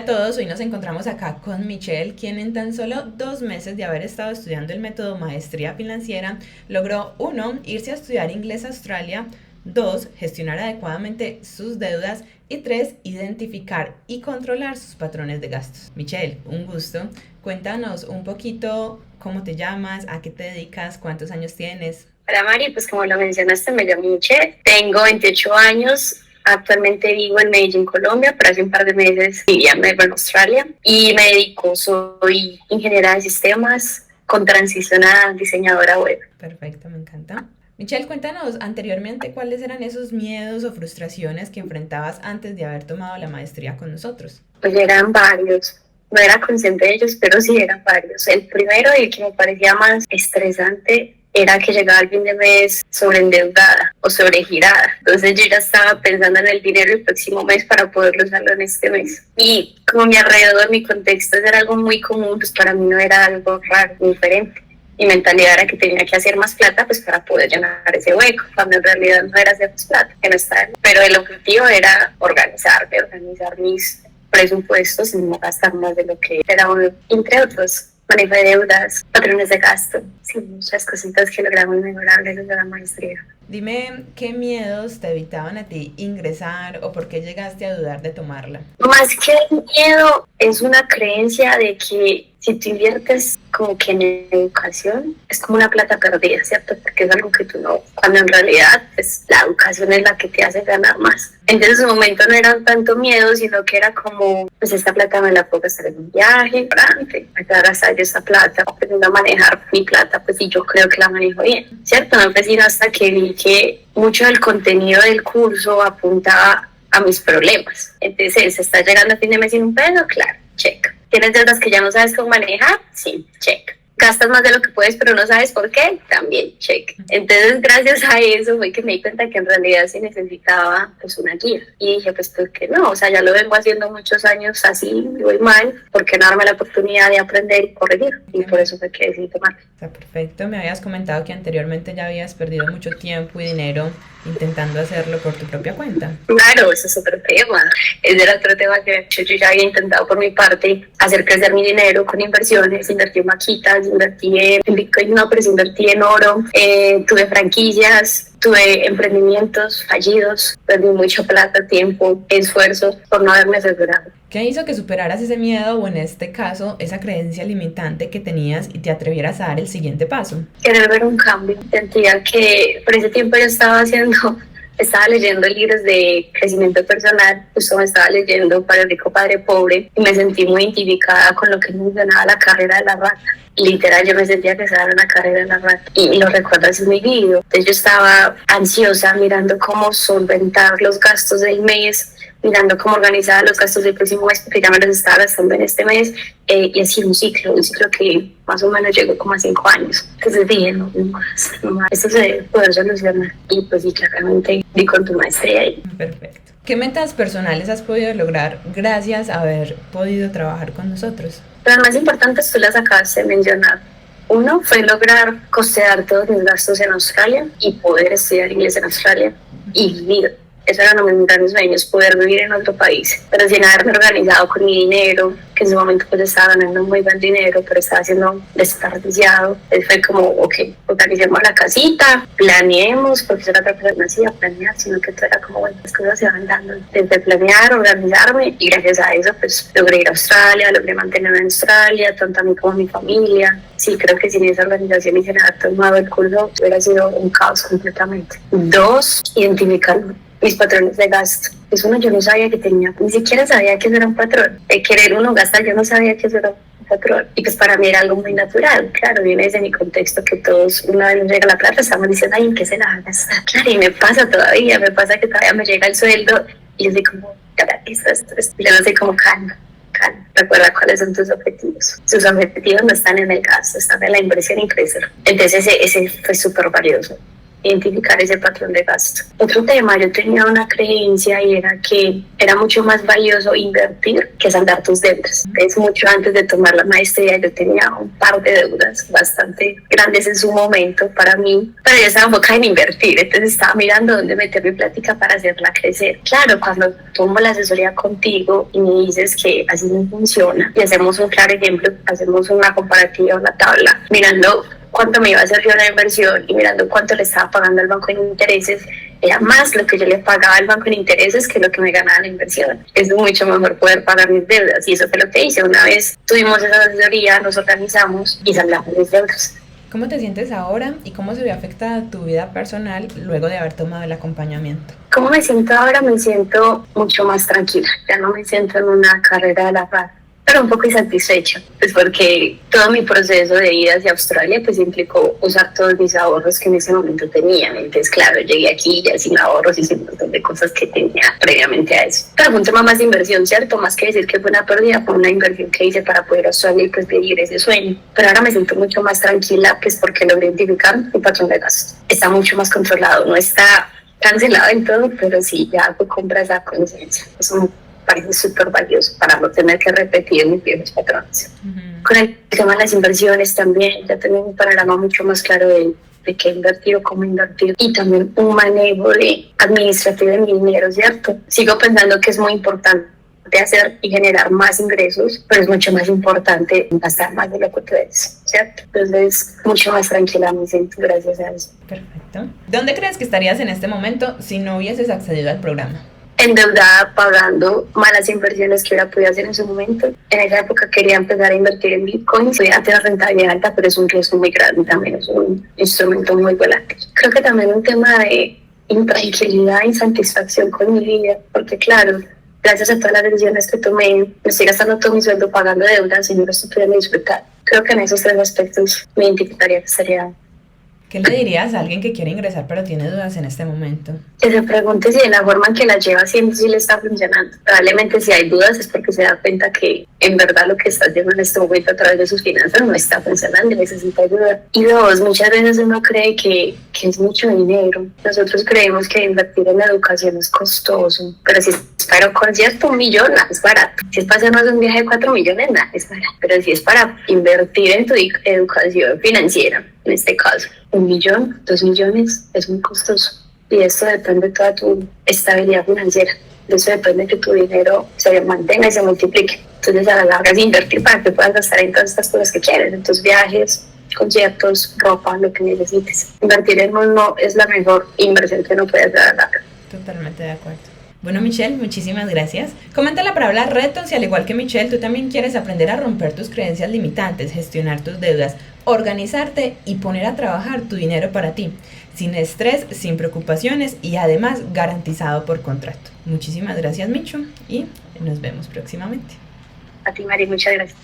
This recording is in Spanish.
todos, hoy nos encontramos acá con Michelle, quien en tan solo 2 meses de haber estado estudiando el método Maestría Financiera logró 1. Irse a estudiar inglés a Australia, 2. Gestionar adecuadamente sus deudas y 3. Identificar y controlar sus patrones de gastos. Michelle, un gusto. Cuéntanos un poquito cómo te llamas, a qué te dedicas, cuántos años tienes. Hola Mari, pues como lo mencionaste, me llamo Michelle, tengo 28 años. Actualmente vivo en Medellín, Colombia, pero hace un par de meses vivía en Melbourne, Australia, y me dedico, soy ingeniera de sistemas con transición a diseñadora web. Perfecto, me encanta. Michelle, cuéntanos anteriormente cuáles eran esos miedos o frustraciones que enfrentabas antes de haber tomado la maestría con nosotros. Pues eran varios, no era consciente de ellos, pero sí eran varios. El primero y el que me parecía más estresante era que llegaba el fin de mes sobreendeudada o sobregirada. Entonces yo ya estaba pensando en el dinero el próximo mes para poderlo usarlo en este mes. Y como mi alrededor, mi contexto era algo muy común, pues para mí no era algo raro, diferente. Mi mentalidad era que tenía que hacer más plata pues para poder llenar ese hueco, cuando en realidad no era hacer más plata, que no estaba. Pero el objetivo era organizar mis presupuestos y no gastar más de lo que era, entre otros. Manejo de deudas, patrones de gasto, sí, muchas cositas que logramos mejorar desde la maestría. Dime, ¿qué miedos te evitaban a ti ingresar o por qué llegaste a dudar de tomarla? Más que el miedo, es una creencia de que si tú inviertes como que en educación, es como una plata perdida, ¿cierto? Porque es algo que tú no, cuando en realidad pues, la educación es la que te hace ganar más. Entonces en su momento no era tanto miedo, sino que era como, pues esta plata me la puedo gastar en un viaje, grande, me puedo gastar yo esta plata, aprendiendo a manejar mi plata, pues y yo creo que la manejo bien, ¿cierto? No fue sino hasta que vi que mucho del contenido del curso apuntaba a mis problemas. Entonces, ¿se está llegando a fin de mes sin un peso? Claro, check. ¿Tienes deudas que ya no sabes cómo manejar? Sí, check. ¿Gastas más de lo que puedes pero no sabes por qué? También, check. Entonces, gracias a eso fue que me di cuenta que en realidad sí necesitaba pues una guía. Y dije, pues, ¿por qué no? O sea, ya lo vengo haciendo muchos años así, voy mal, ¿por qué no darme la oportunidad de aprender y corregir? Y por eso fue que decidí tomarlo. Está perfecto. Me habías comentado que anteriormente ya habías perdido mucho tiempo y dinero intentando hacerlo por tu propia cuenta. Claro, ese es otro tema. Ese era otro tema que yo ya había intentado por mi parte, hacer crecer mi dinero con inversiones, invertí en maquitas, invertí en Bitcoin, no, pero invertí en oro, tuve franquicias, tuve emprendimientos fallidos, perdí mucho plata, tiempo, esfuerzo por no haberme asegurado. ¿Qué hizo que superaras ese miedo o en este caso esa creencia limitante que tenías y te atrevieras a dar el siguiente paso? Querer ver un cambio. Sentía que por ese tiempo yo estaba leyendo libros de crecimiento personal, justo me estaba leyendo Padre Rico, Padre Pobre y me sentí muy identificada con lo que mencionaba la carrera de la rata. Literal, yo me sentía que estaba en una carrera de la rata y lo recuerdo así muy vivo. Entonces yo estaba ansiosa mirando cómo solventar los gastos del mes, mirando cómo organizar los gastos del próximo mes, porque ya me los estaba gastando en este mes, y así un ciclo que más o menos llegó como a 5 años. Entonces dije, no más, esto se debe poder solucionar. Y pues sí, claramente di con tu maestría ahí. Perfecto. ¿Qué metas personales has podido lograr gracias a haber podido trabajar con nosotros? Las más importantes tú las acabas de mencionar. Uno fue lograr costear todos mis gastos en Australia y poder estudiar inglés en Australia y vivir. Eso era uno de mis grandes sueños, poder vivir en otro país, pero sin haberme organizado con mi dinero, que en su momento pues estaba ganando muy buen dinero, pero estaba siendo desperdiciado. Entonces fue como, ok, organicemos la casita, planeemos, porque eso era otra cosa, no hacía planear, sino que todo era como, bueno, las cosas se van dando. Desde planear, organizarme, y gracias a eso pues logré ir a Australia, logré mantenerme en Australia, tanto a mí como a mi familia. Sí, creo que sin esa organización y sin haber tomado el curso hubiera sido un caos completamente. 2, identificarlo. Mis patrones de gasto. Eso yo no sabía que tenía, ni siquiera sabía que eso era un patrón. De querer uno gastar, yo no sabía que eso era un patrón. Y pues para mí era algo muy natural. Claro, viene desde mi contexto que todos, una vez nos llega la plata, estamos diciendo, ay, ¿en qué se la van a gastar? Claro, y me pasa que todavía me llega el sueldo y yo soy como, esto. Yo no sé cómo calma. Recuerda cuáles son tus objetivos. Sus objetivos no están en el gasto, están en la inversión y crecer. Entonces ese fue súper valioso. identificar ese patrón de gasto. Otro tema, yo tenía una creencia y era que era mucho más valioso invertir que saldar tus deudas. Es mucho antes de tomar la maestría yo tenía un par de deudas bastante grandes en su momento para mí, pero yo estaba enfocada en invertir, entonces estaba mirando dónde meter mi plática para hacerla crecer. Claro, cuando tomo la asesoría contigo y me dices que así no funciona y hacemos un claro ejemplo, hacemos una comparativa, una tabla, mirando cuánto me iba a hacer yo la inversión y mirando cuánto le estaba pagando al banco en intereses, era más lo que yo le pagaba al banco en intereses que lo que me ganaba la inversión. Es mucho mejor poder pagar mis deudas y eso fue lo que hice. Una vez tuvimos esa asesoría, nos organizamos y saldamos mis deudas. ¿Cómo te sientes ahora y cómo se ve afectada tu vida personal luego de haber tomado el acompañamiento? ¿Cómo me siento ahora? Me siento mucho más tranquila. Ya no me siento en una carrera de la paz, pero un poco insatisfecha, pues porque todo mi proceso de ida hacia Australia pues implicó usar todos mis ahorros que en ese momento tenía. Entonces, claro, llegué aquí ya sin ahorros y sin un montón de cosas que tenía previamente a eso. Pero fue un tema más de inversión, ¿cierto? Más que decir que fue una pérdida, fue una inversión que hice para poder a Australia y pues vivir ese sueño. Pero ahora me siento mucho más tranquila, pues porque logré identificar mi patrón de gastos. Está mucho más controlado, no está cancelado en todo, pero sí, ya hago compras a conciencia. Eso parece súper valioso para no tener que repetir mis viejos patrones. Con el tema de las inversiones también, ya tengo un panorama mucho más claro de qué invertir o cómo invertir y también un manejo de administrativo de mi dinero, ¿cierto? Sigo pensando que es muy importante hacer y generar más ingresos, pero es mucho más importante gastar más de lo que puedes, ¿cierto? Entonces, mucho más tranquila me siento gracias a eso. Perfecto. ¿Dónde crees que estarías en este momento si no hubieses accedido al programa? Endeudada, pagando malas inversiones que hubiera podido hacer en su momento. En esa época quería empezar a invertir en Bitcoin, podía tener rentabilidad alta, pero es un riesgo muy grande también, es un instrumento muy volátil. Creo que también un tema de intranquilidad, insatisfacción con mi vida, porque claro, gracias a todas las decisiones que tomé, me estoy gastando todo mi sueldo pagando deudas y no lo estoy pudiendo disfrutar. Creo que en esos tres aspectos me identificaría que estaría. ¿Qué le dirías a alguien que quiere ingresar pero tiene dudas en este momento? Que se pregunte si de la forma en que la lleva haciendo sí le está funcionando. Probablemente si hay dudas es porque se da cuenta que en verdad lo que está haciendo en este momento a través de sus finanzas no está funcionando y necesita ayuda. Y dos, muchas veces uno cree que es mucho dinero. Nosotros creemos que invertir en la educación es costoso, pero si es para un concierto, 1 millón, nada, es barato. Si es para hacernos un viaje de 4 millones, nada, es barato. Pero si es para invertir en tu educación financiera, en este caso, 1 millón, 2 millones es muy costoso. Y esto depende de toda tu estabilidad financiera. De eso depende que tu dinero se mantenga y se multiplique. Entonces, a la larga es invertir para que puedas gastar en todas estas cosas que quieres, en tus viajes, conciertos, ropa, lo que necesites. Invertir en uno es la mejor inversión que uno puede hacer a la larga. Totalmente de acuerdo. Bueno, Michelle, muchísimas gracias. Coméntala para hablar retos y al igual que Michelle, tú también quieres aprender a romper tus creencias limitantes, gestionar tus deudas, organizarte y poner a trabajar tu dinero para ti, sin estrés, sin preocupaciones y además garantizado por contrato. Muchísimas gracias, Michu, y nos vemos próximamente. A ti, Mari, muchas gracias.